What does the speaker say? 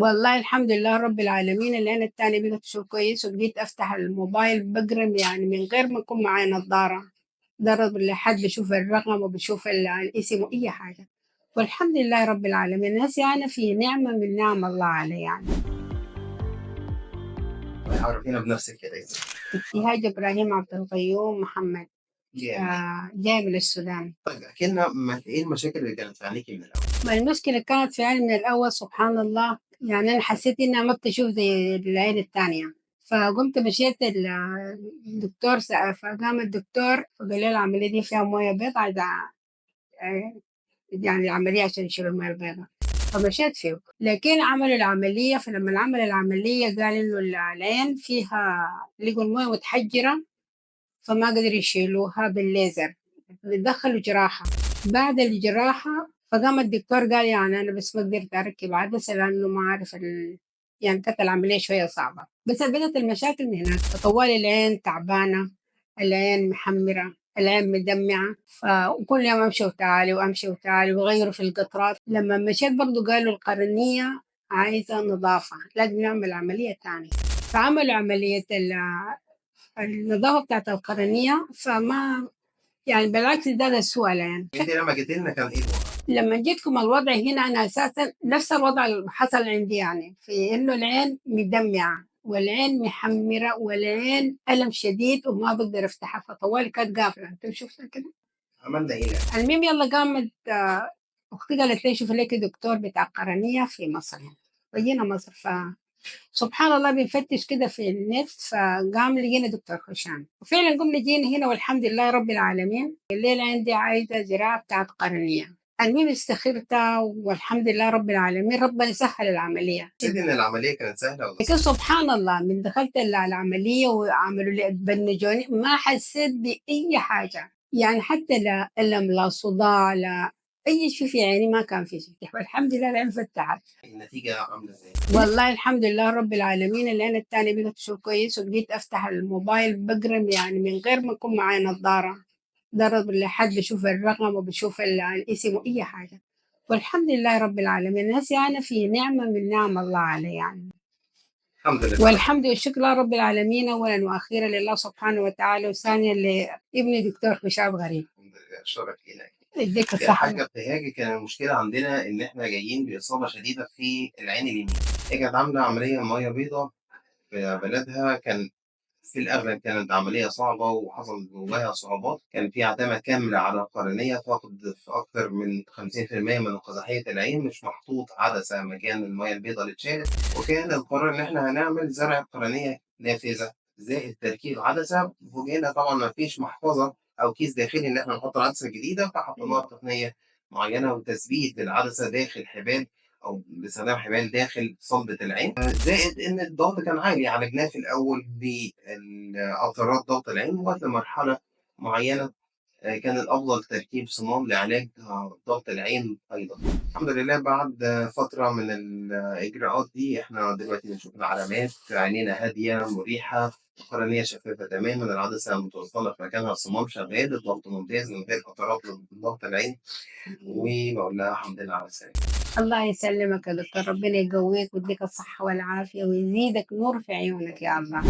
والله الحمد لله رب العالمين اللي انا التاني بقيت اشوف كويس، وبقيت افتح الموبايل بقرا يعني من غير ما يكون معي نظارة. ضرب لحد بشوف الرقم وبشوف الاسم واي حاجة. والحمد لله رب العالمين، هسي انا في نعمة من نعم الله علي يعني. عرفينا بنفسك كده. ابتهاج ابراهيم عبد القيوم محمد. جامد. جاي من السودان. طيب احكي لنا ايه المشاكل اللي كانت تعانيكي من الاول؟ ما المشكلة كانت في عيني من الأول، سبحان الله. يعني أنا حسيت إنها ما بتشوف زي العين التانية. فقمت مشيت الدكتور فقام الدكتور فقال لي العملية دي فيها موية بيضاء، عايزة يعني العملية عشان يشيل الموية البيضاء. فمشيت فيه، لكن عملوا العملية. فلما عمل العملية قال إنه العين فيها، لقوا الموية متحجرة، فما قدروا يشيلوها بالليزر، دخلوا جراحة. بعد الجراحة فقام الدكتور قال يعني أنا بس ما قدرت أركب عدسة لأنه ما عارف يعني كانت العملية شوية صعبة. بس بدأت المشاكل من هناك، فطوالي العين تعبانة، العين محمرة، العين مدمعة. وكل يوم أمشي وتعالي وأمشي وتعالي وغيروا في القطرات. لما مشيت برضو قالوا القرنية عايزة نظافة، لازم نعمل عملية تانية. فعملوا عملية النظافة بتاعت القرنية، فما يعني بالعكس زاد السوء يعني. انت لما جيت لنا كان ايه الوضع؟ لما جيتكم الوضع هنا أنا أساسا نفس الوضع اللي حصل عندي، يعني في إنه العين مدمعة والعين محمرة والعين ألم شديد وما بقدر أفتحها، فطوالي كانت قافلة. أنتم شفتوا كده. عملنا ايه لك؟ المهم يلا قامت أختي قالت لي شوفي لك دكتور بتاع قرنية في مصر هنا. فجينا مصر، سبحان الله بنفتش كده في النت، فقام لقينا دكتور هشام، وفعلا قمنا جينا هنا والحمد لله رب العالمين. الليلة عندي عايزة زراعة بتاعت قرنية. المهم استخرتها والحمد لله رب العالمين، ربنا سهل العملية. حسيت ان العمليه كانت سهله ولا لكن صعبه؟ سبحان الله من دخلت العملية وعملوا لي بنجوني ما حسيت بأي حاجة، يعني حتى لا ألم لا صداع لا أي شيء في عيني، ما كان في شيء. والحمد لله العين فتحت. النتيجه عامله ازاي؟ والله الحمد لله رب العالمين اللي انا التاني بقيت اشوف كويس، وبقيت افتح الموبايل بقرا يعني من غير ما يكون معي نظارة. ضرب لحد بشوف الرقم وبشوف الاسم واي حاجة. والحمد لله رب العالمين، هسي انا في نعمة من نعم الله علي يعني. الحمد لله. والحمد والشكر لله رب العالمين، اولا واخيرا لله سبحانه وتعالى، وثانيا لابني دكتور مشاب غريب. الحمد لله، الشرف لينا. يديك يا الصحة. حاجه ابتهاجي، كان المشكله عندنا ان احنا جايين باصابه شديده في العين اليمين. هي كانت عامله عمليه ميه بيضاء في بلدها. كان في الأغلب كانت عملية صعبة وحصل جواها صعوبات. كان في عتمة كاملة على القرنية، فقد في أكثر من 50% من قزحية العين مش محطوط عدسة مكان المية البيضاء اللي اتشالت. وكان القرار إن إحنا هنعمل زرع قرنية نافذة زائد تركيب عدسة. فوجئنا طبعا ما فيش محفظة أو كيس داخلي إن إحنا نحط العدسة الجديدة، فحطيناها بتقنية معينة وتثبيت العدسة داخل حبال أو باستخدام حبال داخل صلبة العين. زائد إن الضغط كان عالي، عالجناه في الأول بالقطرات ضغط العين لغاية لمرحلة معينة. كان الأفضل تركيب صمام لعلاج ضغط العين أيضا. الحمد لله بعد فترة من الإجراءات دي إحنا دلوقتي بنشوف العلامات، عينينا هادية مريحة، القرنية شفافة تماما، العدسة متوصلة في مكانها، الصمام شغال، الضغط ممتاز من غير قطرات ضغط العين. وبقول لها الحمد لله على السلامة. الله يسلمك يا دكتور، ربنا يقويك ويديك الصحة والعافية ويزيدك نور في عيونك يا الله.